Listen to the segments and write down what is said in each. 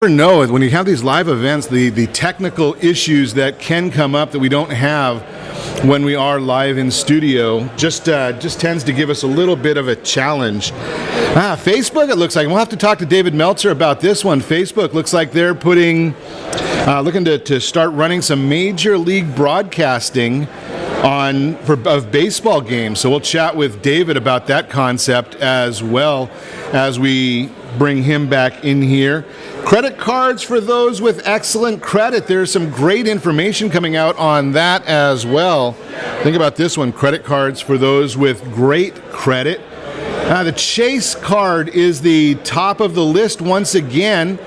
never know when you have these live events, the technical issues that can come up that we don't have when we are live in studio just tends to give us a little bit of a challenge. Facebook, it looks like. We'll have to talk to David Meltzer about this one. Facebook looks like they're looking to start running some major league broadcasting of baseball games. So we'll chat with David about that concept as well as we bring him back in here. Credit cards for those with excellent credit. There's some great information coming out on that as well. Think about this one, credit cards for those with great credit. The Chase card is the top of the list once again.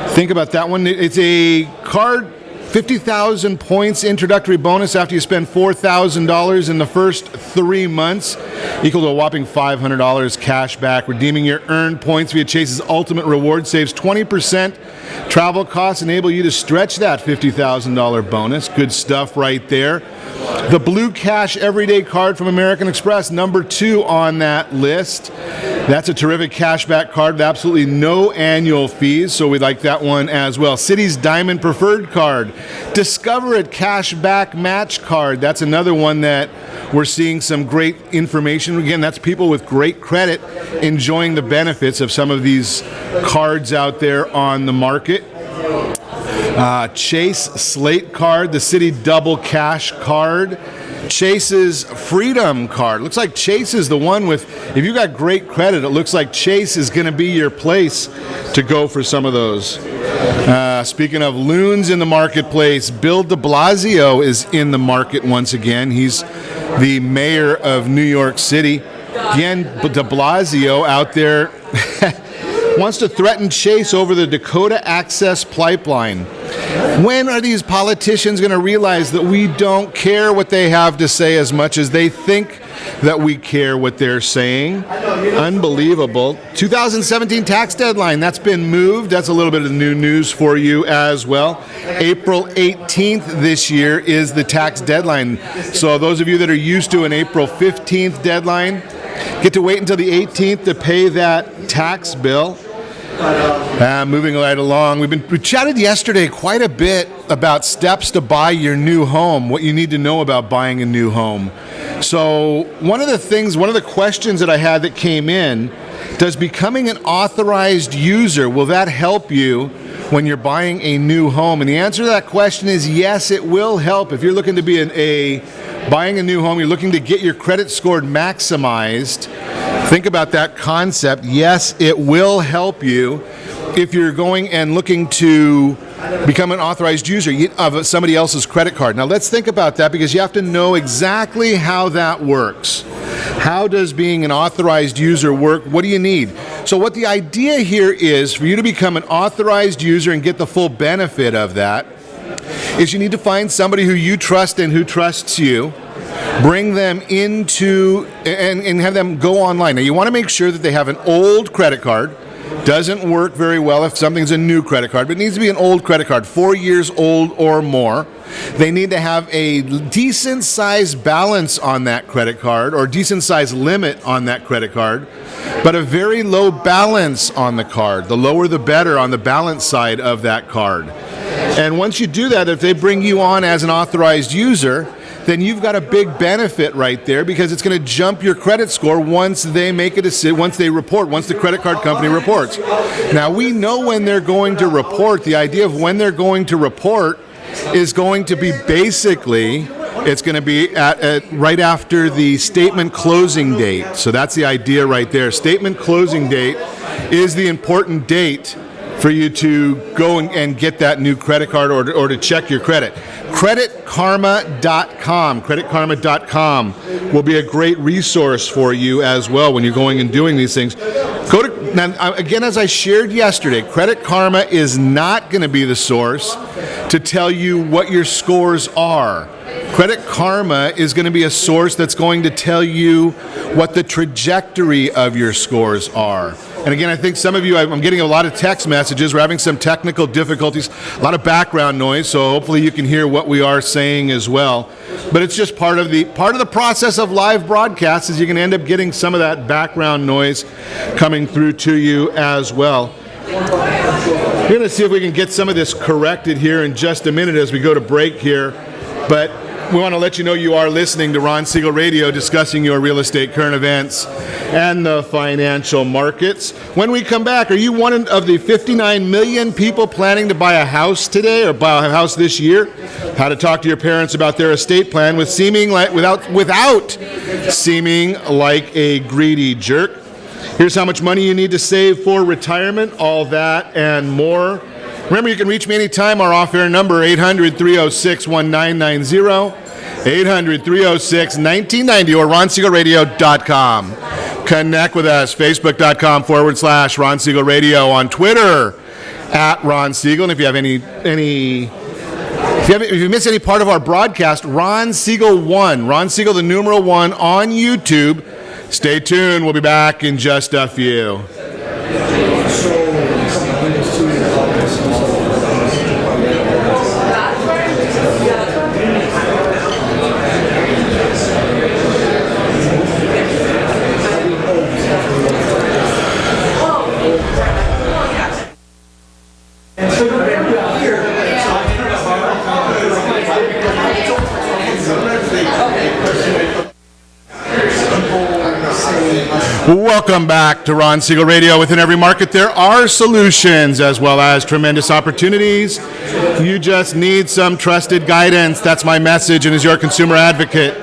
Think about that one. It's a card, 50,000 points introductory bonus after you spend $4,000 in the first 3 months, equal to a whopping $500 cash back. Redeeming your earned points via Chase's Ultimate Reward saves 20%. Travel costs enable you to stretch that $50,000 bonus. Good stuff right there. The Blue Cash Everyday card from American Express, number 2 on that list. That's a terrific cashback card with absolutely no annual fees, so we like that one as well. Citi's Diamond Preferred card. Discover It Cashback Match card. That's another one that we're seeing some great information. Again, that's people with great credit enjoying the benefits of some of these cards out there on the market. Chase Slate card, the Citi Double Cash card. Chase's Freedom card. Looks like Chase is the one with, if you got great credit, it looks like Chase is going to be your place to go for some of those. Speaking of loons in the marketplace, Bill de Blasio is in the market once again. He's the mayor of New York City. Again, de Blasio out there wants to threaten Chase over the Dakota Access Pipeline. When are these politicians going to realize that we don't care what they have to say as much as they think that we care what they're saying? Unbelievable. 2017 tax deadline, that's been moved. That's a little bit of new news for you as well. April 18th this year is the tax deadline. So those of you that are used to an April 15th deadline, get to wait until the 18th to pay that tax bill. Moving right along, we chatted yesterday quite a bit about steps to buy your new home, what you need to know about buying a new home. So one of the questions that I had that came in, does becoming an authorized user, will that help you when you're buying a new home? And the answer to that question is yes, it will help. If you're looking to be buying a new home, you're looking to get your credit score maximized, think about that concept. Yes, it will help you if you're going and looking to become an authorized user of somebody else's credit card. Now let's think about that, because you have to know exactly how that works. How does being an authorized user work? What do you need? So what the idea here is for you to become an authorized user and get the full benefit of that is you need to find somebody who you trust and who trusts you. Bring them into and have them go online. Now you want to make sure that they have an old credit card. Doesn't work very well if something's a new credit card, but it needs to be an old credit card, 4 years old or more. They need to have a decent size balance on that credit card, or decent size limit on that credit card, but a very low balance on the card. The lower the better on the balance side of that card. And once you do that, if they bring you on as an authorized user, then you've got a big benefit right there, because it's going to jump your credit score once they make a decision, once the credit card company reports. Now, we know when they're going to report. The idea of when they're going to report is going to be basically, it's going to be right after the statement closing date. So that's the idea right there. Statement closing date is the important date for you to go and get that new credit card or to check your credit. CreditKarma.com. CreditKarma.com will be a great resource for you as well when you're going and doing these things. Now, again, as I shared yesterday, Credit Karma is not going to be the source to tell you what your scores are. Credit Karma is going to be a source that's going to tell you what the trajectory of your scores are. And again, I think some of you, I'm getting a lot of text messages. We're having some technical difficulties, a lot of background noise, so hopefully you can hear what we are saying as well. But it's just part of the process of live broadcasts is you're going to end up getting some of that background noise coming through to you as well. We're going to see if we can get some of this corrected here in just a minute as we go to break here. But we want to let you know you are listening to Ron Siegel Radio, discussing your real estate current events and the financial markets. When we come back, are you one of the 59 million people planning to buy a house today or buy a house this year? How to talk to your parents about their estate plan without seeming like a greedy jerk. Here's how much money you need to save for retirement, all that and more. Remember, you can reach me anytime. Our off-air number, 800-306-1990, 800-306-1990, or ronsiegelradio.com. Connect with us, facebook.com/Ron Siegel Radio, on Twitter, @Ron Siegel. And if you have if you miss any part of our broadcast, Ron Siegel 1, Ron Siegel the numeral 1 on YouTube. Stay tuned. We'll be back in just a few. Welcome back to Ron Siegel Radio. Within every market, there are solutions as well as tremendous opportunities. You just need some trusted guidance. That's my message, and as your consumer advocate,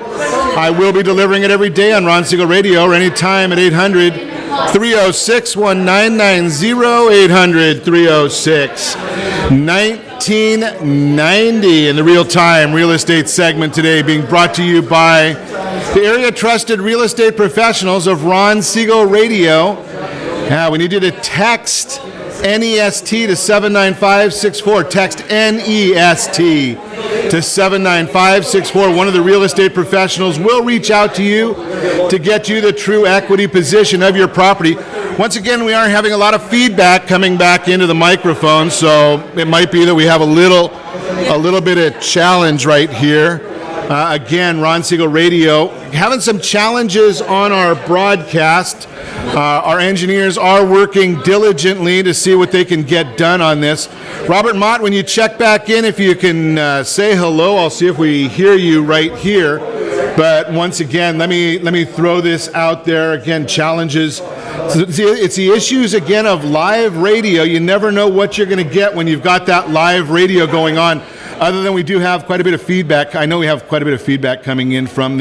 I will be delivering it every day on Ron Siegel Radio or anytime at 800-306-1990, 800-306-1990. In the real-time real estate segment today, being brought to you by the area-trusted real estate professionals of Ron Siegel Radio. We need you to text NEST to 79564. Text NEST to 79564. One of the real estate professionals will reach out to you to get you the true equity position of your property. Once again, we are having a lot of feedback coming back into the microphone, so it might be that we have a little bit of challenge right here. Again, Ron Siegel Radio, having some challenges on our broadcast. Our engineers are working diligently to see what they can get done on this. Robert Mott, when you check back in, if you can say hello, I'll see if we hear you right here. But once again, let me throw this out there. Again, challenges. It's the issues, again, of live radio. You never know what you're going to get when you've got that live radio going on. Other than we do have quite a bit of feedback. I know we have quite a bit of feedback coming in from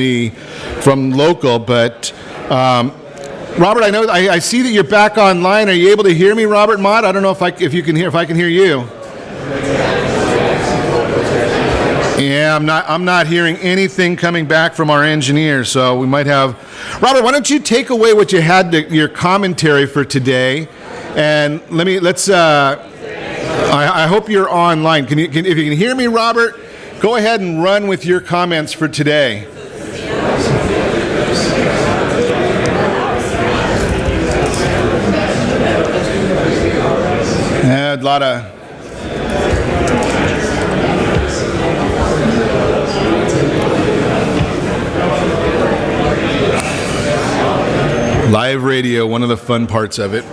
local, but Robert, I see that you're back online. Are you able to hear me, Robert Mott? I don't know if I can hear you. Yeah, I'm not hearing anything coming back from our engineer, so we might have. Robert, why don't you take away what you had your commentary for today, and let's. I hope you're online. If you can hear me, Robert, go ahead and run with your comments for today. A lot of live radio, one of the fun parts of it.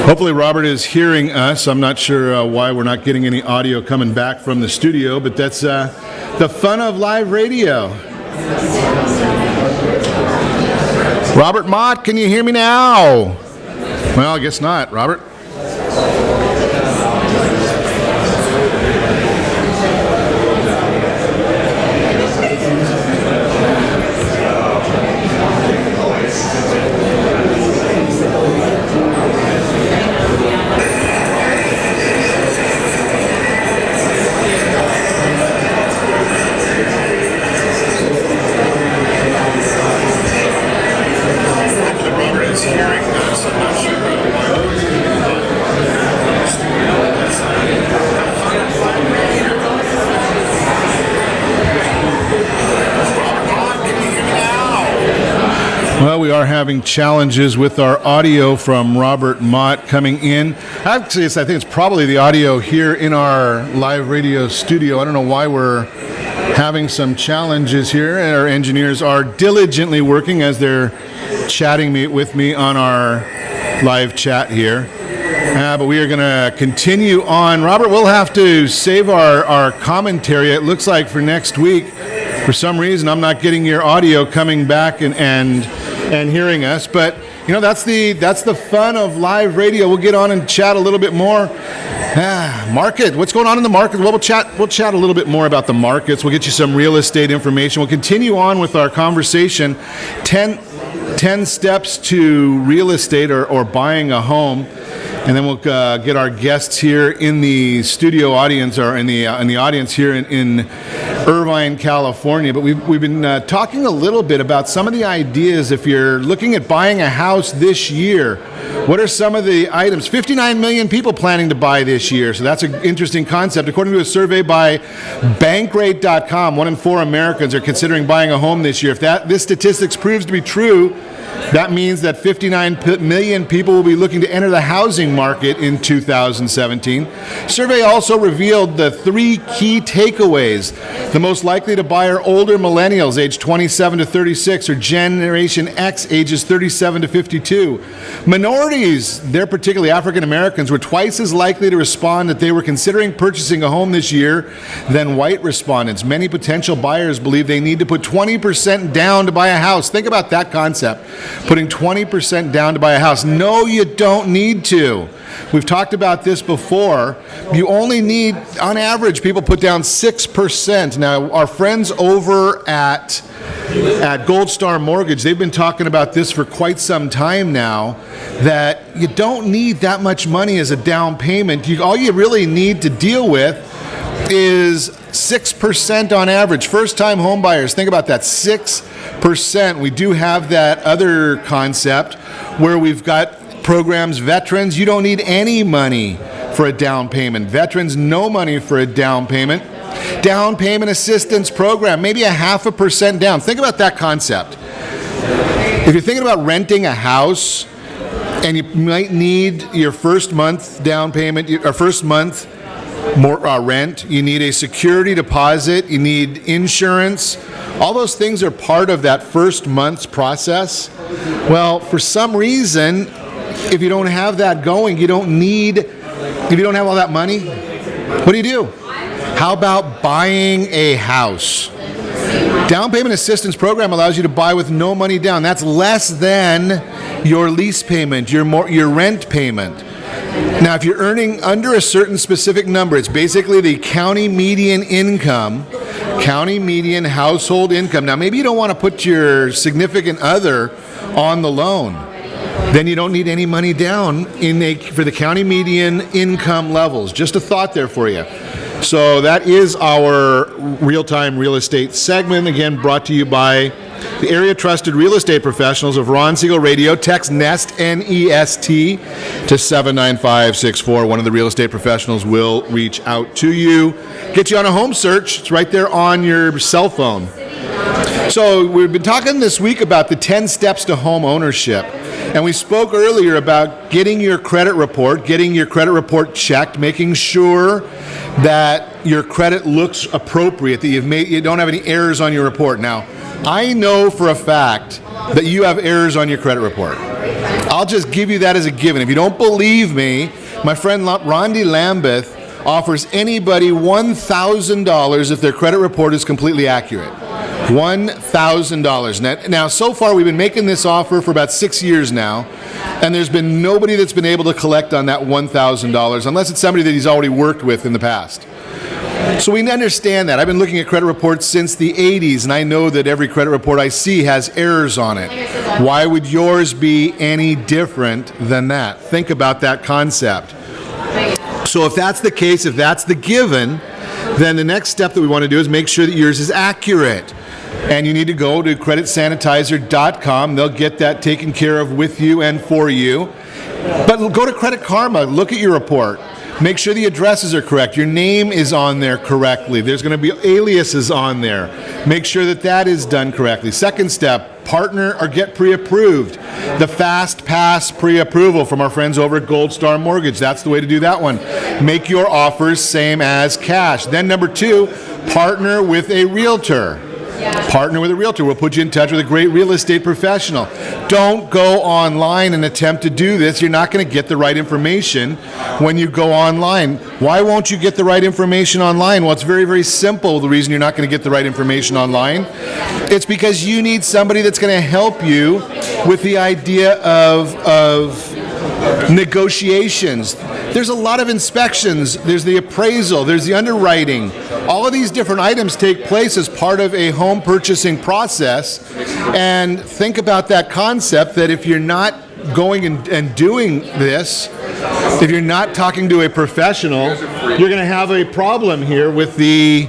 Hopefully Robert is hearing us. I'm not sure why we're not getting any audio coming back from the studio, but that's the fun of live radio. Robert Mott, can you hear me now? Well, I guess not. Robert? Well, we are having challenges with our audio from Robert Mott coming in. Actually, I think it's probably the audio here in our live radio studio. I don't know why we're having some challenges here. Our engineers are diligently working as they're chatting with me on our live chat here. But we are going to continue on. Robert, we'll have to save our commentary. It looks like for next week. For some reason, I'm not getting your audio coming back and hearing us. But you know, that's the fun of live radio. We'll get on and chat a little bit more. Market. What's going on in the market? Well, we'll chat a little bit more about the markets. We'll get you some real estate information. We'll continue on with our conversation. 10 steps to real estate or buying a home. And then we'll get our guests here in the studio audience, or in the audience here in Irvine, California. But we've been talking a little bit about some of the ideas if you're looking at buying a house this year. What are some of the items? 59 million people planning to buy this year, so that's an interesting concept. According to a survey by Bankrate.com, 1 in 4 Americans are considering buying a home this year. If this statistics proves to be true, that means that 59 million people will be looking to enter the housing market in 2017. Survey also revealed the 3 key takeaways. The most likely to buy are older millennials, aged 27 to 36, or Generation X, ages 37 to 52. Minorities, they're particularly African Americans, were twice as likely to respond that they were considering purchasing a home this year than white respondents. Many potential buyers believe they need to put 20% down to buy a house. Think about that concept. Putting 20% down to buy a house. No, you don't need to. We've talked about this before. You only need, on average, people put down 6%. Now, our friends over at Gold Star Mortgage, they've been talking about this for quite some time now, that you don't need that much money as a down payment. All you really need to deal with is 6% on average. First-time home buyers, think about that, 6%. We do have that other concept where we've got programs. Veterans, you don't need any money for a down payment. Veterans, no money for a down payment. Down payment assistance program, maybe 0.5% down. Think about that concept. If you're thinking about renting a house and you might need your first month down payment, or first month more rent, you need a security deposit, you need insurance. All those things are part of that first month's process. Well, for some reason, if you don't have that going, if you don't have all that money, what do? How about buying a house? Down payment assistance program allows you to buy with no money down. That's less than your lease payment, your rent payment. Now, if you're earning under a certain specific number, it's basically the county median household income. Now, maybe you don't want to put your significant other on the loan. Then you don't need any money down for the county median income levels. Just a thought there for you. So that is our real-time real estate segment, again brought to you by the area trusted real estate professionals of Ron Siegel Radio. Text NEST, N-E-S-T, to 79564. One of the real estate professionals will reach out to you. Get you on a home search. It's right there on your cell phone. So we've been talking this week about the 10 steps to home ownership. And we spoke earlier about getting your credit report checked, making sure that your credit looks appropriate, that you don't have any errors on your report. Now, I know for a fact that you have errors on your credit report. I'll just give you that as a given. If you don't believe me, my friend Rondi Lambeth offers anybody $1,000 if their credit report is completely accurate. $1,000. Now, so far, we've been making this offer for about 6 years now, and there's been nobody that's been able to collect on that $1,000, unless it's somebody that he's already worked with in the past. So we understand that. I've been looking at credit reports since the 80s, and I know that every credit report I see has errors on it. Why would yours be any different than that? Think about that concept. So if that's the case, if that's the given, then the next step that we want to do is make sure that yours is accurate. And you need to go to creditsanitizer.com. They'll get that taken care of with you and for you. But go to Credit Karma. Look at your report. Make sure the addresses are correct. Your name is on there correctly. There's going to be aliases on there. Make sure that that is done correctly. Second step, partner or get pre-approved. The Fast Pass pre-approval from our friends over at Gold Star Mortgage. That's the way to do that one. Make your offers same as cash. Then number 2, partner with a realtor. Partner with a realtor. We'll put you in touch with a great real estate professional. Don't go online and attempt to do this. You're not going to get the right information when you go online. Why won't you get the right information online? Well, it's very, very simple. The reason you're not going to get the right information online, it's because you need somebody that's going to help you with the idea of negotiations. There's a lot of inspections. There's the appraisal. There's the underwriting. All of these different items take place as part of a home purchasing process. And think about that concept that if you're not going and doing this, if you're not talking to a professional, you're going to have a problem here with these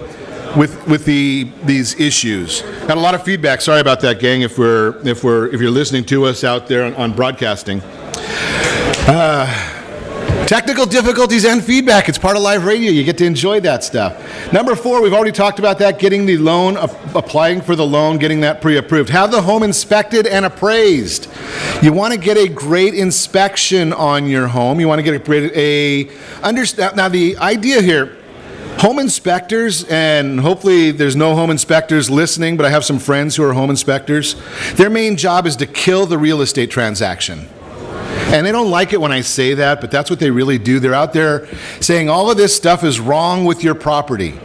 issues. Got a lot of feedback. Sorry about that, gang. If you're listening to us out there on broadcasting. Technical difficulties and feedback. It's part of live radio. You get to enjoy that stuff. Number 4, we've already talked about that, getting the loan, applying for the loan, getting that pre-approved. Have the home inspected and appraised. You want to get a great inspection on your home. You want to get now the idea here, home inspectors, and hopefully there's no home inspectors listening, but I have some friends who are home inspectors. Their main job is to kill the real estate transaction. And they don't like it when I say that, but that's what they really do. They're out there saying all of this stuff is wrong with your property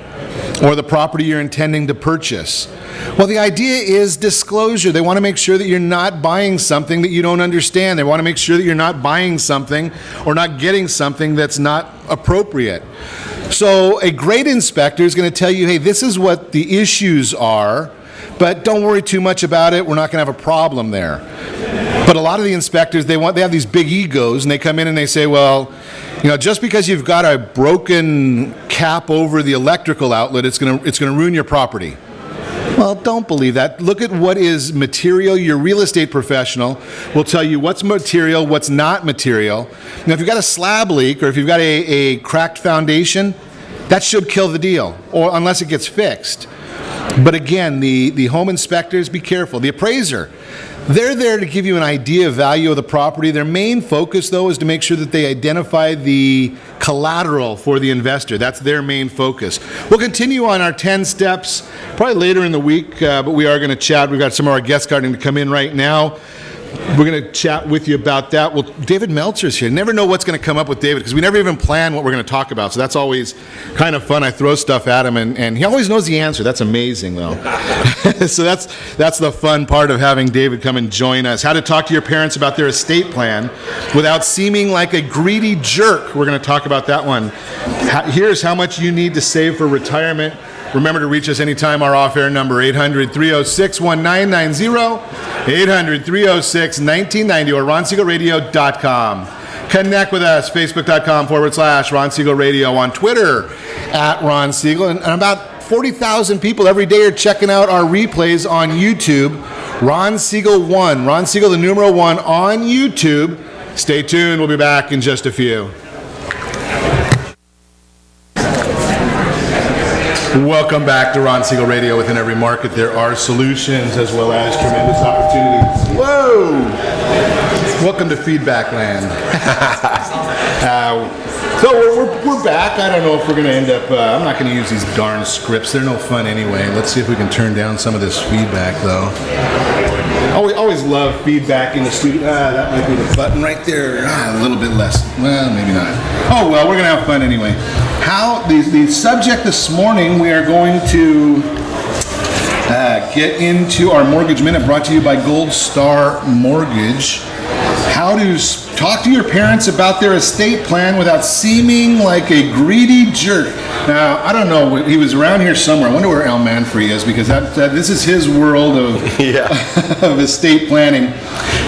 or the property you're intending to purchase. Well, the idea is disclosure. They want to make sure that you're not buying something that you don't understand. They want to make sure that you're not buying something or not getting something that's not appropriate. So a great inspector is going to tell you, hey, this is what the issues are, but don't worry too much about it. We're not going to have a problem there. But a lot of the inspectors, they have these big egos, and they come in and they say, well, just because you've got a broken cap over the electrical outlet, it's going to ruin your property. Well, don't believe that. Look at what is material. Your real estate professional will tell you what's material, what's not material. Now, if you've got a slab leak or if you've got a cracked foundation, that should kill the deal, or unless it gets fixed. But again, the home inspectors, be careful. The appraiser, they're there to give you an idea of value of the property. Their main focus, though, is to make sure that they identify the collateral for the investor. That's their main focus. We'll continue on our 10 steps probably later in the week, but we are going to chat. We've got some of our guests starting to come in right now. We're going to chat with you about that. Well, David Meltzer's here. Never know what's going to come up with David because we never even plan what we're going to talk about. So that's always kind of fun. I throw stuff at him, and he always knows the answer. That's amazing, though. So that's the fun part of having David come and join us. How to talk to your parents about their estate plan without seeming like a greedy jerk. We're going to talk about that one. Here's how much you need to save for retirement. Remember to reach us anytime. Our off-air number, 800-306-1990, 800-306-1990, or RonSiegelRadio.com. Connect with us, Facebook.com/Ron Siegel Radio, on Twitter, @Ron Siegel, and about 40,000 people every day are checking out our replays on YouTube. Ron Siegel 1, Ron Siegel the numeral 1 on YouTube. Stay tuned. We'll be back in just a few. Welcome back to Ron Siegel Radio. Within every market, there are solutions as well as tremendous opportunities. Whoa! Welcome to Feedback Land. So we're back. I don't know if we're going to end up, I'm not going to use these darn scripts. They're no fun anyway. Let's see if we can turn down some of this feedback, though. Always love feedback in the studio. That might be the button right there. A little bit less. Well, maybe not. Oh, well, we're going to have fun anyway. The subject this morning, we are going to get into our Mortgage Minute, brought to you by Gold Star Mortgage. How to talk to your parents about their estate plan without seeming like a greedy jerk. Now, I don't know, he was around here somewhere. I wonder where Al Manfrey is, because this is his world of, of estate planning.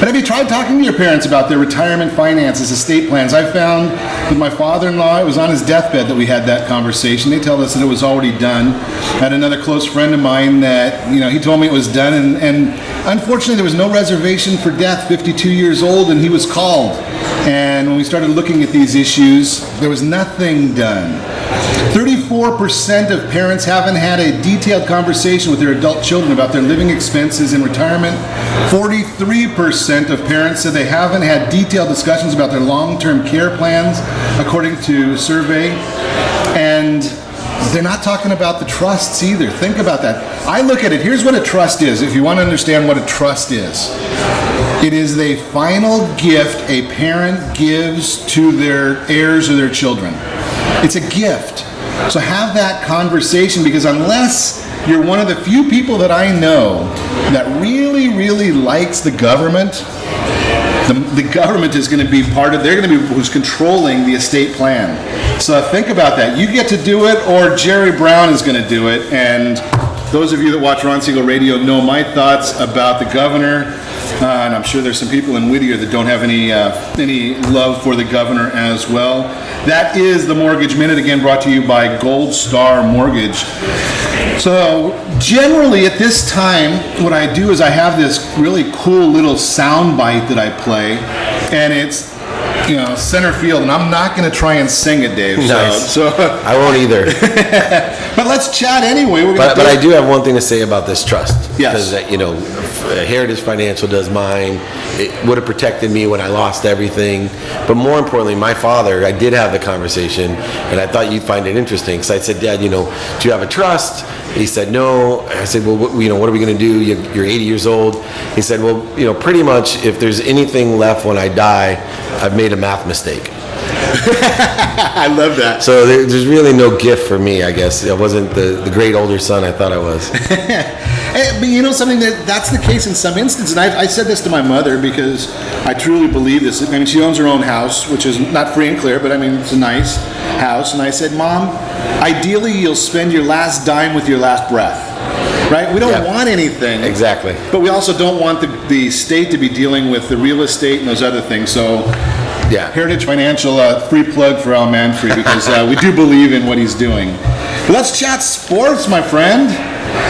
But have you tried talking to your parents about their retirement finances, estate plans? I found with my father-in-law, it was on his deathbed that we had that conversation. They tell us that it was already done. I had another close friend of mine that, he told me it was done, and unfortunately there was no reservation for death, 52 years old, and he was called. And when we started looking at these issues, there was nothing done. 34% of parents haven't had a detailed conversation with their adult children about their living expenses in retirement. 43% of parents said they haven't had detailed discussions about their long-term care plans, according to a survey. And they're not talking about the trusts either. Think about that. I look at it, here's what a trust is, if you want to understand what a trust is. It is the final gift a parent gives to their heirs or their children. It's a gift. So have that conversation, because unless you're one of the few people that I know that really, really likes the government, the government is going to be they're going to be who's controlling the estate plan. So think about that. You get to do it, or Jerry Brown is going to do it. And those of you that watch Ron Siegel Radio know my thoughts about the governor. And I'm sure there's some people in Whittier that don't have any love for the governor as well. That is the Mortgage Minute, again brought to you by Gold Star Mortgage. So generally at this time, what I do is I have this really cool little sound bite that I play, and it's center field, and I'm not going to try and sing it, Dave. Nice. So I won't either. But let's chat anyway. But I do have one thing to say about this trust. Yes. Because Heritage Financial does mine. It would have protected me when I lost everything. But more importantly, my father, I did have the conversation, and I thought you'd find it interesting. Because I said, Dad, do you have a trust? He said, no. I said, well, what are we going to do? You're 80 years old. He said, well, pretty much if there's anything left when I die, I've made a math mistake. I love that. So there's really no gift for me, I guess. I wasn't the great older son I thought I was. But something that's the case in some instances. And I said this to my mother because I truly believe this. I mean, she owns her own house, which is not free and clear, but I mean, it's a nice house. And I said, Mom, ideally you'll spend your last dime with your last breath. Right? We don't want anything. Exactly. But we also don't want the state to be dealing with the real estate and those other things. So, Heritage Financial, free plug for Al Manfrey, because we do believe in what he's doing. But let's chat sports, my friend.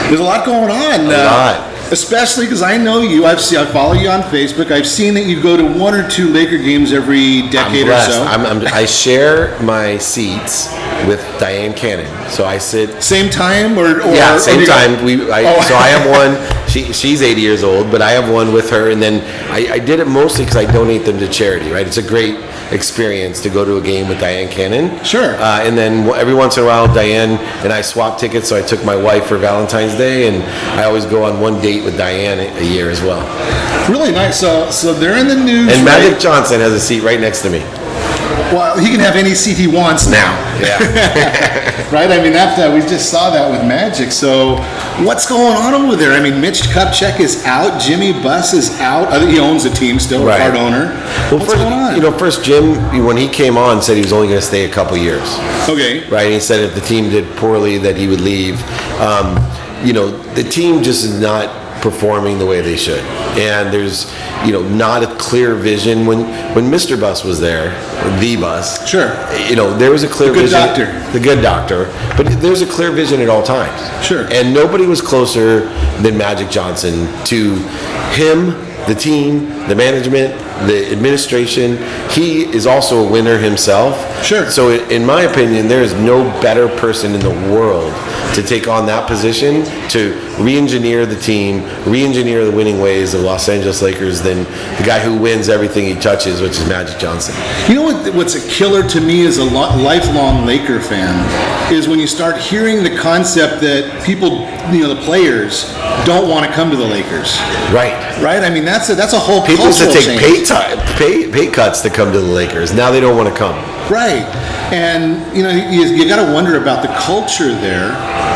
There's a lot going on. A lot. Especially because I know you. I follow you on Facebook. I've seen that you go to one or two Laker games every decade or so. I share my seats with Diane Cannon, so I sit same time or same time. So I have one. She's 80 years old, but I have one with her, and then I did it mostly because I donate them to charity. Right, it's a great experience to go to a game with Diane Cannon. Sure. And then every once in a while, Diane and I swap tickets. So I took my wife for Valentine's Day, and I always go on one date with Diane a year as well. Really nice. So they're in the news. And Magic Johnson has a seat right next to me. Well, he can have any seat he wants now. Yeah. Right? I mean, we just saw that with Magic. So what's going on over there? I mean, Mitch Kupchak is out. Jimmy Buss is out. He owns the team still, right. Part owner. Well, what's going on? First Jim, when he came on, said he was only going to stay a couple years. Okay. Right? And he said if the team did poorly that he would leave. The team just is not performing the way they should, and there's not a clear vision. When Mr. Buss was there, the Buss, sure, there was a clear vision. The good doctor, but there's a clear vision at all times. Sure, and nobody was closer than Magic Johnson to him, the team, the management, the administration. He is also a winner himself. Sure. So in my opinion, there is no better person in the world to take on that position, to re-engineer the team, re-engineer the winning ways of Los Angeles Lakers than the guy who wins everything he touches, which is Magic Johnson. You know what's a killer to me as a lifelong Laker fan is when you start hearing the concept that people, the players, don't want to come to the Lakers. Right. Right? I mean, that's a whole people used to take pay cuts to come to the Lakers. Now they don't want to come. Right. And, you got to wonder about the culture there,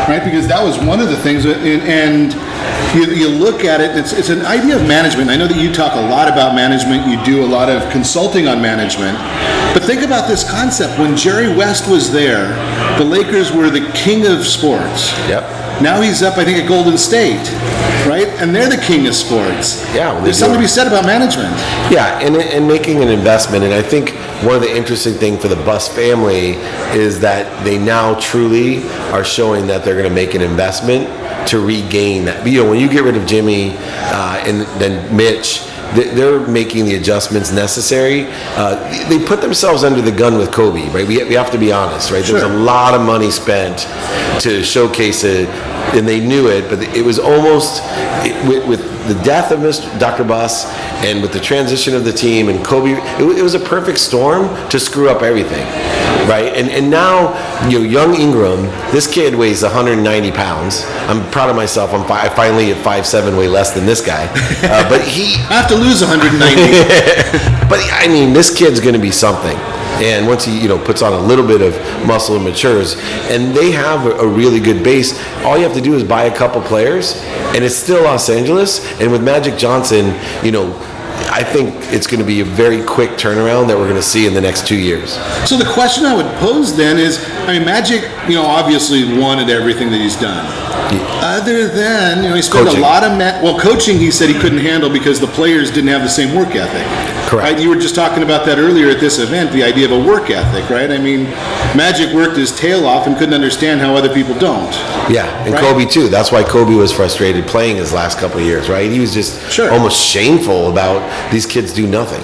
right? Because that was one of the things, and you look at it, it's an idea of management. I know that you talk a lot about management. You do a lot of consulting on management. But think about this concept. When Jerry West was there, the Lakers were the king of sports. Yep. Now he's up, I think, at Golden State, right? And they're the king of sports. Yeah. Well, there's something to be said about management. Yeah, and making an investment. And I think one of the interesting things for the Buss family is that they now truly are showing that they're going to make an investment to regain that. When you get rid of Jimmy and then Mitch, they're making the adjustments necessary. They put themselves under the gun with Kobe, right? We have to be honest, right? Sure. There was a lot of money spent to showcase it, and they knew it, but it was almost with the death of Dr. Buss and with the transition of the team and Kobe, it was a perfect storm to screw up everything, right? And now, young Ingram, this kid weighs 190 pounds. I'm proud of myself. I finally at 5'7" weigh less than this guy, but I have to lose 190. But I mean, this kid's going to be something. And once he, puts on a little bit of muscle and matures, and they have a really good base, all you have to do is buy a couple players, and it's still Los Angeles. And with Magic Johnson, I think it's going to be a very quick turnaround that we're going to see in the next 2 years. So the question I would pose then is, Magic, obviously wanted everything that he's done. Other than, he spent Coaching. a lot of coaching. He said he couldn't handle because the players didn't have the same work ethic. Correct. Right? You were just talking about that earlier at this event, the idea of a work ethic, right? Magic worked his tail off and couldn't understand how other people don't. Yeah, and right? Kobe too. That's why Kobe was frustrated playing his last couple of years, right? He was just almost shameful about these kids do nothing.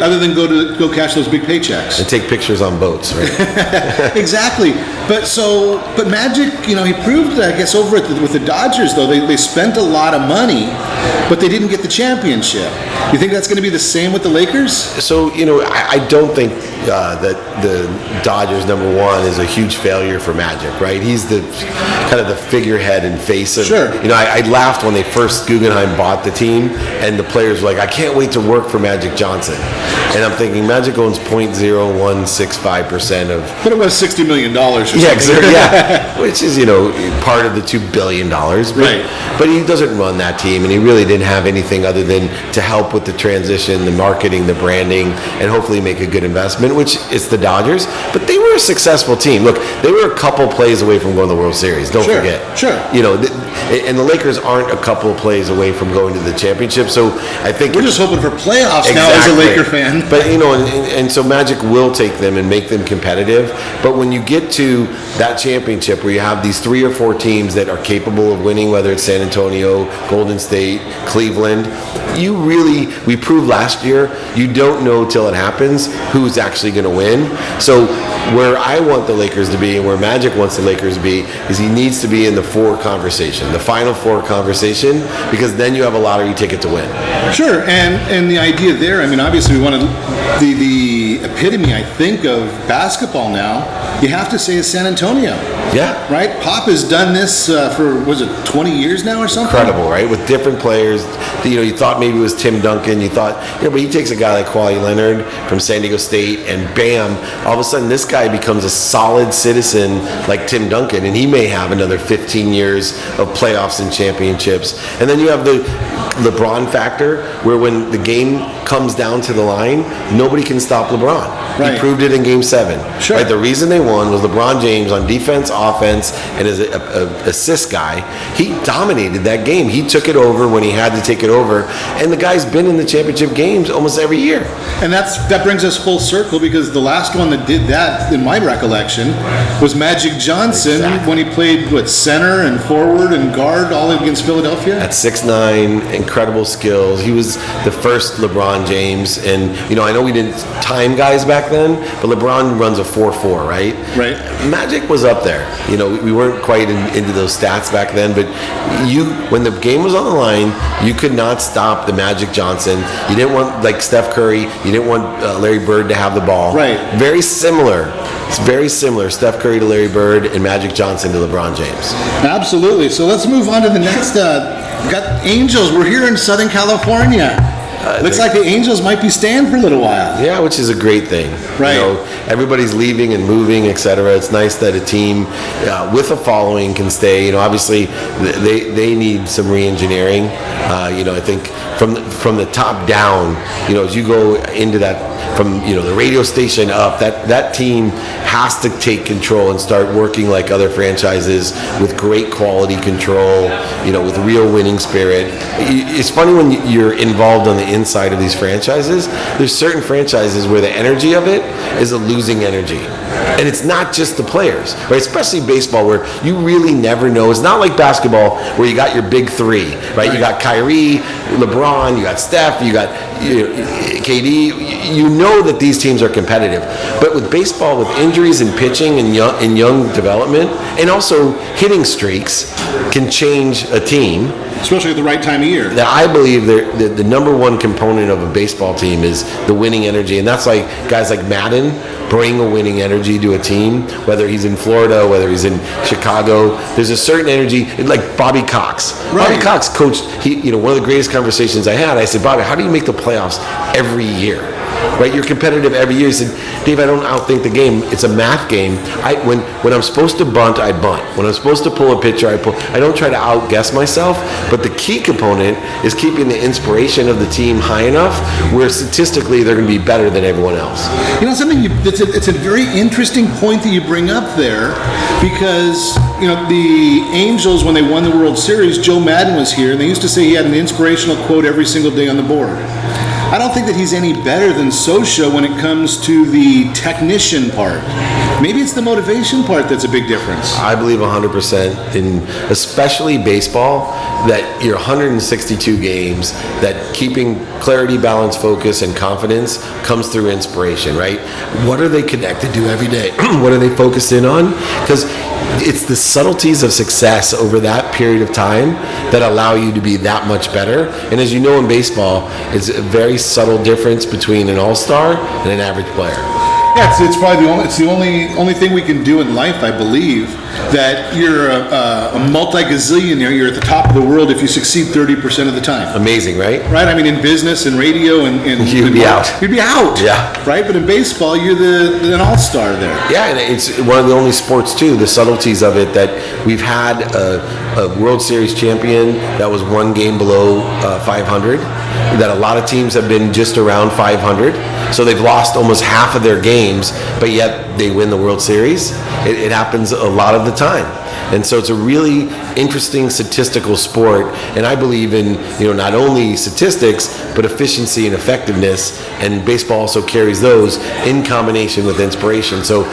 Other than go cash those big paychecks and take pictures on boats, right? Exactly. But Magic, he proved, I guess, over with the Dodgers though, they spent a lot of money, but they didn't get the championship. You think that's going to be the same with the Lakers? So I don't think that the Dodgers #1 is a huge failure for Magic, right? He's the kind of the figurehead and face of. Sure. I laughed when they first Guggenheim bought the team, and the players were like, "I can't wait to work for Magic Johnson." And I'm thinking Magic owns 0.0165% of. But it was $60 million. Or something. Yeah, which is part of the $2 billion. Right. But he doesn't run that team, and he really didn't have anything other than to help with the transition, the marketing, the branding, and hopefully make a good investment, which is the Dodgers. But they were a successful team. Look, they were a couple plays away from going to the World Series. Don't forget. Sure. And the Lakers aren't a couple plays away from going to the championship. So I think we're just hoping for playoffs now as a Laker fan. But and so Magic will take them and make them competitive. But when you get to that championship where you have these 3 or 4 teams that are capable of winning, whether it's San Antonio, Golden State, Cleveland, we proved last year, you don't know till it happens who's actually going to win. So where I want the Lakers to be and where Magic wants the Lakers to be is he needs to be in the 4 conversation, the Final Four conversation, because then you have a lottery ticket to win. Sure, and the idea there, obviously we want to, the epitome, I think, of basketball now, you have to say is San Antonio. Yeah. Right? Pop has done this for, 20 years now or something? Incredible, right? With different players. You thought maybe it was Tim Duncan. You thought, but he takes a guy like Kawhi Leonard from San Diego State, and bam, all of a sudden this guy becomes a solid citizen like Tim Duncan, and he may have another 15 years of playoffs and championships. And then you have the LeBron factor, where when the game comes down to the line, nobody can stop LeBron. Right. He proved it in Game 7. Sure. Right? The reason they won was LeBron James on defense, offense, and as an assist guy, he dominated that game. He took it over when he had to take it over, and the guy's been in the championship games almost every year. And that brings us full circle, because the last one that did that, in my recollection, was Magic Johnson. Exactly. When he played center and forward and guard all against Philadelphia. At 6'9", incredible skills. He was the first LeBron James, and I know we didn't time guys back then, but LeBron runs a 4.4, right? Right. Magic was up there. We weren't quite into those stats back then, but when the game was on the line, you could not stop the Magic Johnson. You didn't want like Steph Curry. You didn't want Larry Bird to have the ball. Right. Very similar. It's very similar. Steph Curry to Larry Bird and Magic Johnson to LeBron James. Absolutely. So let's move on to the next. Got Angels. We're here in Southern California. Looks like the Angels might be staying for a little while. Yeah, which is a great thing. Right. Everybody's leaving and moving, etc. It's nice that a team with a following can stay. Obviously they need some re-engineering. I think from the top down, as you go into that, from the radio station up, that team has to take control and start working like other franchises with great quality control, with real winning spirit. It's funny when you're involved on the inside of these franchises, there's certain franchises where the energy of it is a losing energy. And it's not just the players, right? Especially baseball, where you really never know. It's not like basketball where you got your big three, right? You got Kyrie, LeBron, you got Steph, you got KD. You know that these teams are competitive. But with baseball, with injuries and pitching and young development, and also hitting streaks can change a team. Especially at the right time of year. That I believe the number one component of a baseball team is the winning energy. And that's like guys like Madden bring a winning energy to a team, whether he's in Florida, whether he's in Chicago. There's a certain energy, like Bobby Cox. Right. Bobby Cox coached, one of the greatest conversations I had, I said, Bobby, how do you make the playoffs every year? Right, you're competitive every year. He said, Dave, I don't outthink the game. It's a math game. When I'm supposed to bunt, I bunt. When I'm supposed to pull a pitcher, I pull. I don't try to outguess myself. But the key component is keeping the inspiration of the team high enough where statistically they're going to be better than everyone else. It's a very interesting point that you bring up there, because the Angels, when they won the World Series, Joe Madden was here, and they used to say he had an inspirational quote every single day on the board. I don't think that he's any better than Sosha when it comes to the technician part. Maybe it's the motivation part that's a big difference. I believe 100% in, especially baseball, that your 162 games, that keeping clarity, balance, focus, and confidence comes through inspiration, right? What are they connected to every day? What are they focused in on? Because it's the subtleties of success over that period of time that allow you to be that much better. And as you know, in baseball, it's a very subtle difference between an all-star and an average player. Yeah, it's probably the only thing we can do in life, I believe, that you're a multi-gazillionaire. You're at the top of the world if you succeed 30% of the time. Amazing, right? Right. I mean, in business and radio and you'd be out. You'd be out. Yeah. Right. But in baseball, you're an all-star there. Yeah, and it's one of the only sports too. The subtleties of it, that we've had a World Series champion that was one game below 500. That a lot of teams have been just around 500. So they've lost almost half of their games, but yet they win the World Series. It happens a lot of the time. And so it's a really interesting statistical sport, and I believe in not only statistics but efficiency and effectiveness, and baseball also carries those in combination with inspiration. So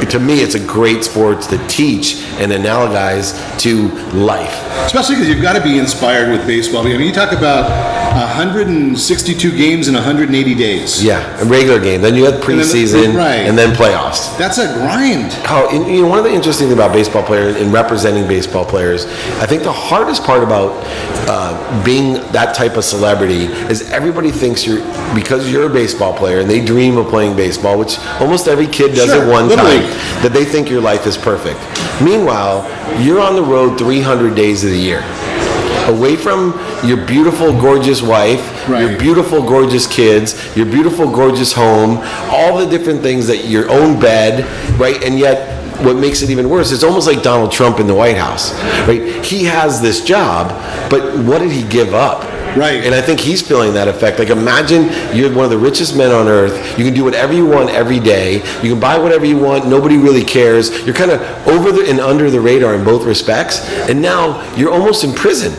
to me, it's a great sport to teach and analogize to life. Especially because you've got to be inspired with baseball. I mean, you talk about 162 games in 180 days. Yeah, a regular game. Then you have preseason, and then playoffs. That's a grind. One of the interesting things about baseball players and representing baseball players, I think the hardest part about being that type of celebrity is everybody thinks because you're a baseball player and they dream of playing baseball, which almost every kid does at one time, that they think your life is perfect. Meanwhile, you're on the road 300 days of the year, away from your beautiful, gorgeous wife, your beautiful, gorgeous kids, your beautiful, gorgeous home, all the different things, that your own bed, right? And yet, what makes it even worse, it's almost like Donald Trump in the White House, right? He has this job, but what did he give up? Right. And I think he's feeling that effect. Like, imagine you're one of the richest men on earth. You can do whatever you want every day. You can buy whatever you want. Nobody really cares. You're kind of over and under the radar in both respects. And now you're almost in prison.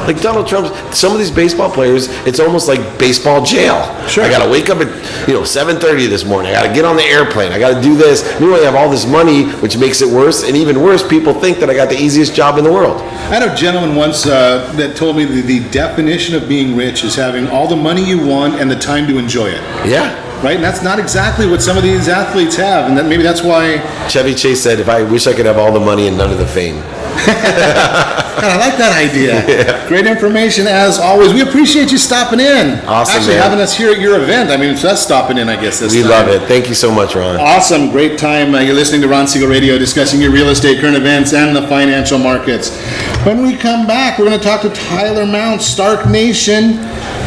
Like Donald Trump, some of these baseball players, it's almost like baseball jail. Sure. I got to wake up at 7:30 this morning. I got to get on the airplane. I got to do this. Meanwhile, I have all this money, which makes it worse. And even worse, people think that I got the easiest job in the world. I had a gentleman once that told me the definition of being rich is having all the money you want and the time to enjoy it. Yeah. Right? And that's not exactly what some of these athletes have. And maybe that's why Chevy Chase said, if I wish I could have all the money and none of the fame. God, I like that idea. Yeah. Great information as always. We appreciate you stopping in. Awesome, Actually, having us here at your event. I mean, it's us stopping in, I guess, this time. We love it. Thank you so much, Ron. Awesome. Great time. You're listening to Ron Siegel Radio, discussing your real estate, current events, and the financial markets. When we come back, we're going to talk to Tyler Mounce, Stark Nation.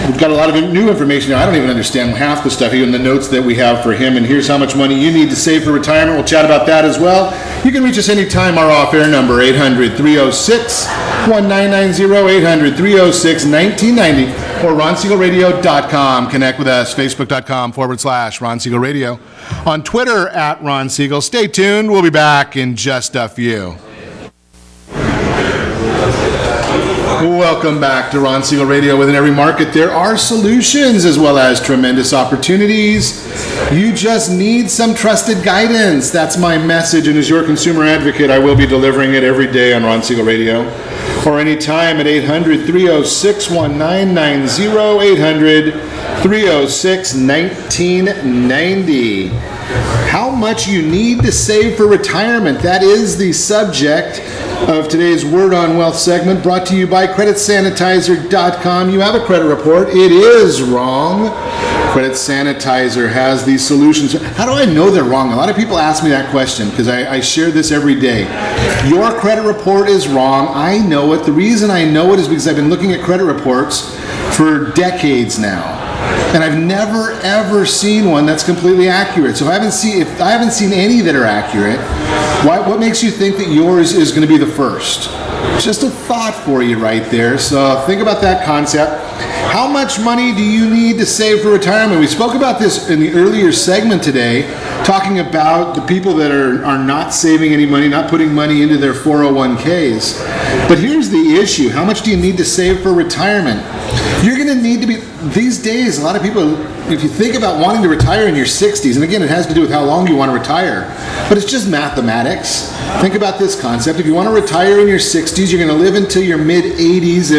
We've got a lot of new information now. I don't even understand half the stuff, even the notes that we have for him. And here's how much money you need to save for retirement. We'll chat about that as well. You can reach us anytime. Our off-air number, 800-306-1990, 800-306-1990, or RonSiegelRadio.com. Connect with us, Facebook.com/Ron Siegel Radio. On Twitter, @Ron Siegel. Stay tuned. We'll be back in just a few. Welcome back to Ron Siegel Radio. Within every market, there are solutions as well as tremendous opportunities. You just need some trusted guidance. That's my message, and as your consumer advocate, I will be delivering it every day on Ron Siegel Radio, or anytime at 800-306-1990, 800-306-1990. How much you need to save for retirement? That is the subject of today's Word on Wealth segment, brought to you by creditsanitizer.com. You have a credit report. It is wrong. Credit Sanitizer has these solutions. How do I know they're wrong? A lot of people ask me that question because I share this every day. Your credit report is wrong. I know it. The reason I know it is because I've been looking at credit reports for decades now. And I've never ever seen one that's completely accurate. So if I haven't seen any that are accurate, what makes you think that yours is going to be the first? Just a thought for you right there. So think about that concept. How much money do you need to save for retirement? We spoke about this in the earlier segment today, talking about the people that are not saving any money, not putting money into their 401ks. But here's the issue. How much do you need to save for retirement? You're going to need to be, these days, a lot of people, if you think about wanting to retire in your 60s, and again, it has to do with how long you want to retire, but it's just mathematics. Think about this concept. If you want to retire in your 60s, you're going to live until your mid-80s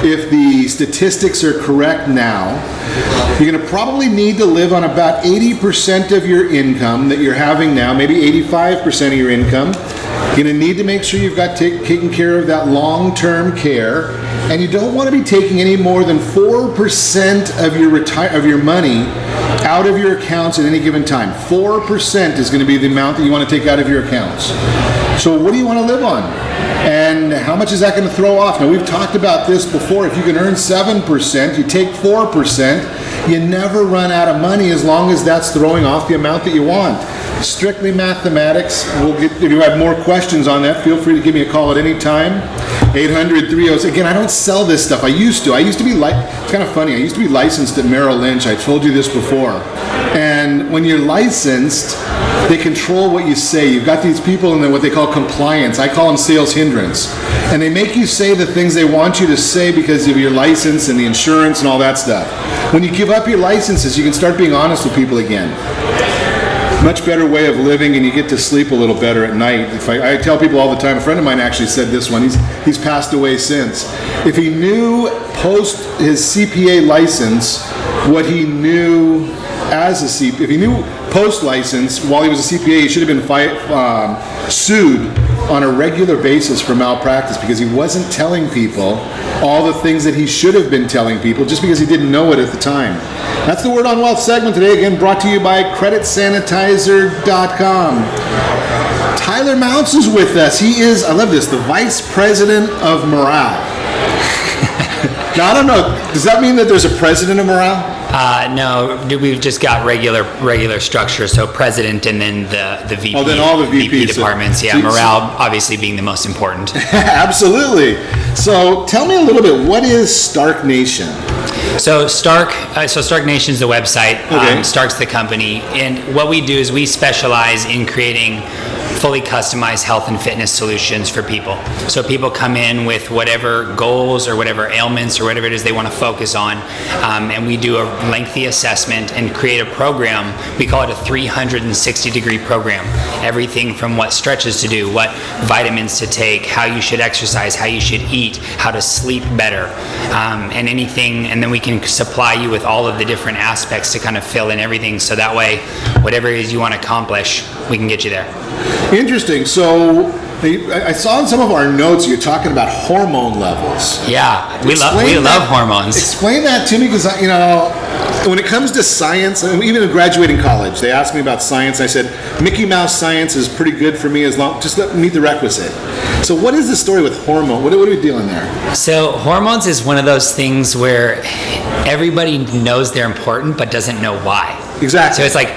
if the statistics are correct now. You're going to probably need to live on about 80% of your income that you're having now, maybe 85% of your income. You're going to need to make sure you've got taken care of that long-term care, and you don't want to be taking any more than 4% of your money out of your accounts at any given time. 4% is going to be the amount that you want to take out of your accounts. So what do you want to live on? And how much is that going to throw off? Now, we've talked about this before. If you can earn 7%, you take 4%, you never run out of money as long as that's throwing off the amount that you want. Strictly mathematics. If you have more questions on that, feel free to give me a call at any time. 800-306. Again, I don't sell this stuff. I used to be it's kind of funny. I used to be licensed at Merrill Lynch. I told you this before. And when you're licensed, they control what you say. You've got these people in what they call compliance. I call them sales hindrance. And they make you say the things they want you to say because of your license and the insurance and all that stuff. When you give up your licenses, you can start being honest with people again. Much better way of living, and you get to sleep a little better at night. I tell people all the time, a friend of mine actually said this one, he's passed away since. If he knew post his CPA license what he knew as a CPA, if he knew post license while he was a CPA, he should have been sued on a regular basis for malpractice because he wasn't telling people all the things that he should have been telling people just because he didn't know it at the time. That's the Word on Wealth segment today, again brought to you by creditsanitizer.com. Tyler Mounce is with us. He is, I love this, the Vice President of Morale. Now, I don't know, does that mean that there's a President of Morale? No, we've just got regular structure. So president and then the VP. Oh, then all the VP departments. Yeah, morale obviously being the most important. Absolutely. So tell me a little bit. What is Stark Nation? So Stark Nation is the website. Okay. Stark's the company, and what we do is we specialize in creating fully customized health and fitness solutions for people. So people come in with whatever goals or whatever ailments or whatever it is they want to focus on, and we do a lengthy assessment and create a program. We call it a 360-degree program. Everything from what stretches to do, what vitamins to take, how you should exercise, how you should eat, how to sleep better, and anything. And then we can supply you with all of the different aspects to kind of fill in everything. So that way, whatever it is you want to accomplish, we can get you there. Interesting. So I saw in some of our notes you're talking about hormone levels. Yeah, we love hormones. Explain that to me, because when it comes to science, even in graduating college, they asked me about science. I said Mickey Mouse science is pretty good for me just let me meet the requisite. So what is the story with hormone? What are we dealing there? So hormones is one of those things where everybody knows they're important but doesn't know why. Exactly. So it's like,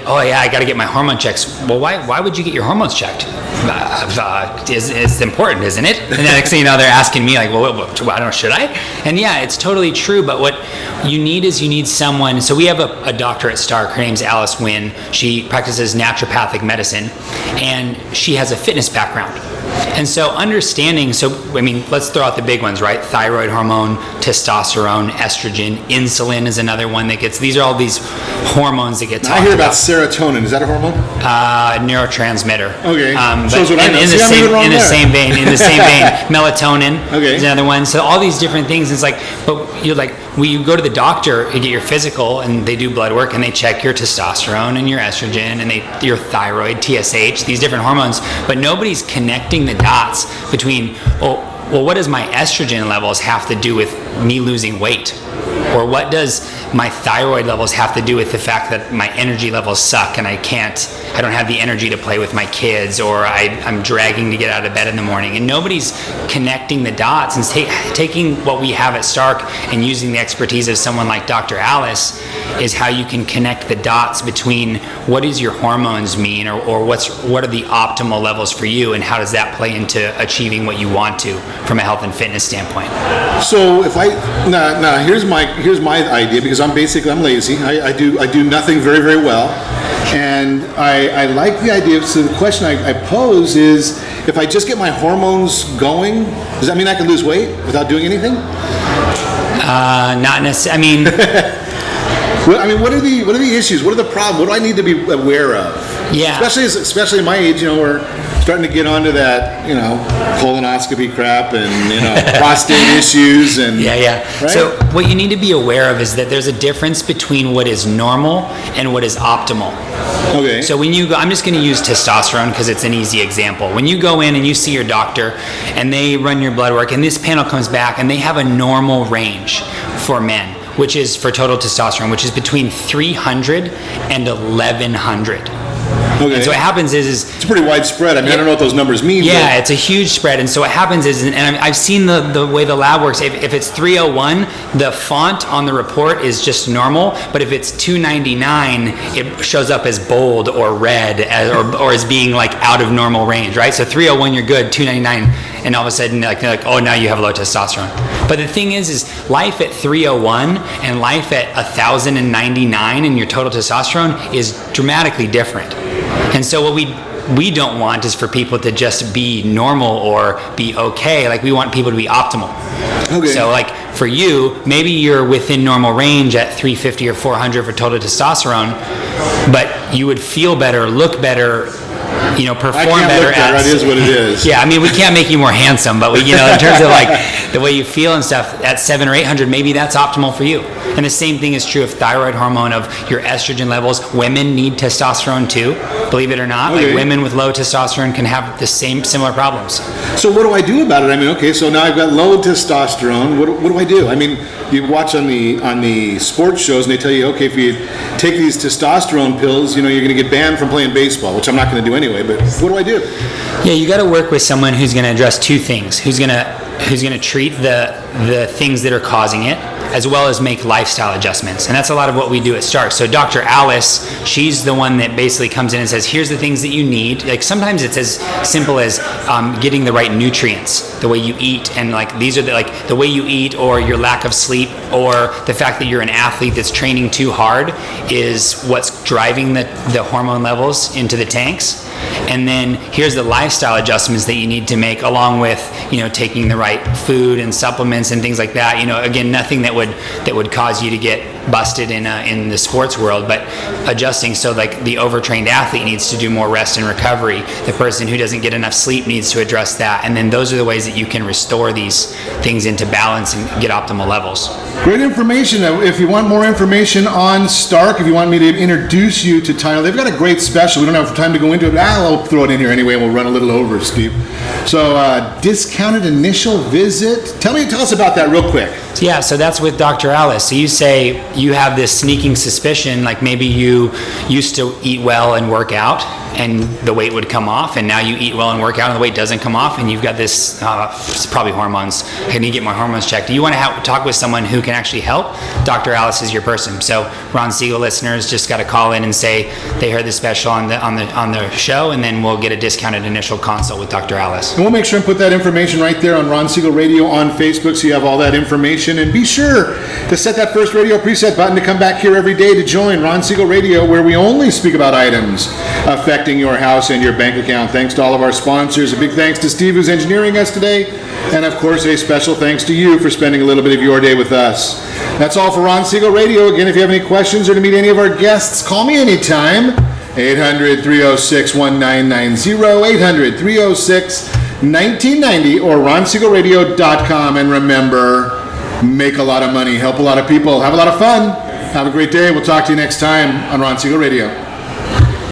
oh yeah, I got to get my hormone checks. Well, why would you get your hormones checked? It's important, isn't it? And then next thing you know, they're asking me like, well, I don't know, should I? And yeah, it's totally true. But what you need someone. So we have a doctor at Stark. Her name's Alice Wynn. She practices naturopathic medicine, and she has a fitness background. And so understanding, let's throw out the big ones, right? Thyroid hormone, testosterone, estrogen, insulin is another one that gets, these are all these hormones that get talked about. I hear about serotonin. Is that a hormone? Neurotransmitter. Okay. But in the same vein, melatonin is another one. So all these different things, it's like, but you're like, when you go to the doctor, you get your physical and they do blood work and they check your testosterone and your estrogen and your thyroid, TSH, these different hormones, but nobody's connecting the dots between, well, what does my estrogen levels have to do with me losing weight? Or what does my thyroid levels have to do with the fact that my energy levels suck and I don't have the energy to play with my kids, or I'm dragging to get out of bed in the morning? And nobody's connecting the dots and taking what we have at Stark and using the expertise of someone like Dr. Alice is how you can connect the dots between what does your hormones mean, or what are the optimal levels for you, and how does that play into achieving what you want to from a health and fitness standpoint. So if here's my idea, because I'm lazy. I do nothing very, very well, and I like the idea. So the question I pose is, if I just get my hormones going, does that mean I can lose weight without doing anything? Not necessarily. What are the issues? What are the problems? What do I need to be aware of? Yeah. Especially at my age, we're starting to get onto that, colonoscopy crap and, prostate issues and... Yeah. Right? So what you need to be aware of is that there's a difference between what is normal and what is optimal. Okay. So when you go, I'm just going to use testosterone because it's an easy example. When you go in and you see your doctor and they run your blood work and this panel comes back and they have a normal range for men, which is for total testosterone, which is between 300 and 1100. Okay. And so what happens is it's pretty widespread. I don't know what those numbers mean. Yeah, it's a huge spread. And so what happens is, and I've seen the way the lab works, if it's 301, the font on the report is just normal, but if it's 299, it shows up as bold or red or as being like out of normal range, right? So 301, you're good, 299, and all of a sudden they're like, oh, now you have low testosterone. But the thing is life at 301 and life at 1099 in your total testosterone is dramatically different. And so what we don't want is for people to just be normal or be okay. Like, we want people to be optimal. Okay. So like for you, maybe you're within normal range at 350 or 400 for total testosterone, but you would feel better, look better, perform better. That is what it is. Yeah, we can't make you more handsome, but in terms of like the way you feel and stuff, at 700 or 800, maybe that's optimal for you. And the same thing is true of thyroid hormone, of your estrogen levels. Women need testosterone too, believe it or not. Okay. Like, women with low testosterone can have the similar problems. So what do I do about it? Okay, so now I've got low testosterone. What do I do? You watch on the sports shows and they tell you, okay, if you take these testosterone pills, you're going to get banned from playing baseball, which I'm not going to do anyway. But what do I do? Yeah, you got to work with someone who's going to address two things. Who's going to treat the things that are causing it, as well as make lifestyle adjustments. And that's a lot of what we do at Stark. So Dr. Alice, she's the one that basically comes in and says, here's the things that you need. Like, sometimes it's as simple as getting the right nutrients, the way you eat, and like these are the way you eat, or your lack of sleep, or the fact that you're an athlete that's training too hard is what's driving the hormone levels into the tanks. And then here's the lifestyle adjustments that you need to make, along with taking the right food and supplements and things like that. Again, nothing that would cause you to get busted in the sports world, but adjusting. So like the overtrained athlete needs to do more rest and recovery. The person who doesn't get enough sleep needs to address that. And then those are the ways that you can restore these things into balance and get optimal levels. Great information. If you want more information on Stark, if you want me to introduce you to Tyler, they've got a great special. We don't have time to go into it. I'll throw it in here anyway, and we'll run a little over, Steve. So discounted initial visit. Tell us about that real quick. Yeah, so that's with Dr. Alice. So you say you have this sneaking suspicion, like maybe you used to eat well and work out, and the weight would come off, and now you eat well and work out and the weight doesn't come off, and you've got this, it's probably hormones. I need to get my hormones checked. Do you want to talk with someone who can actually help? Dr. Alice is your person. So Ron Siegel listeners just got to call in and say they heard the special on the show, and then we'll get a discounted initial consult with Dr. Alice. And we'll make sure and put that information right there on Ron Siegel Radio on Facebook, so you have all that information. information. And be sure to set that first radio preset button to come back here every day to join Ron Siegel Radio, where we only speak about items affecting your house and your bank account. Thanks to all of our sponsors. A big thanks to Steve, who's engineering us today. And of course, a special thanks to you for spending a little bit of your day with us. That's all for Ron Siegel Radio. Again, if you have any questions or to meet any of our guests, call me anytime. 800-306-1990, 800-306-1990, or ronsiegelradio.com. And remember, make a lot of money, help a lot of people, have a lot of fun. Have a great day. We'll talk to you next time on Ron Siegel Radio.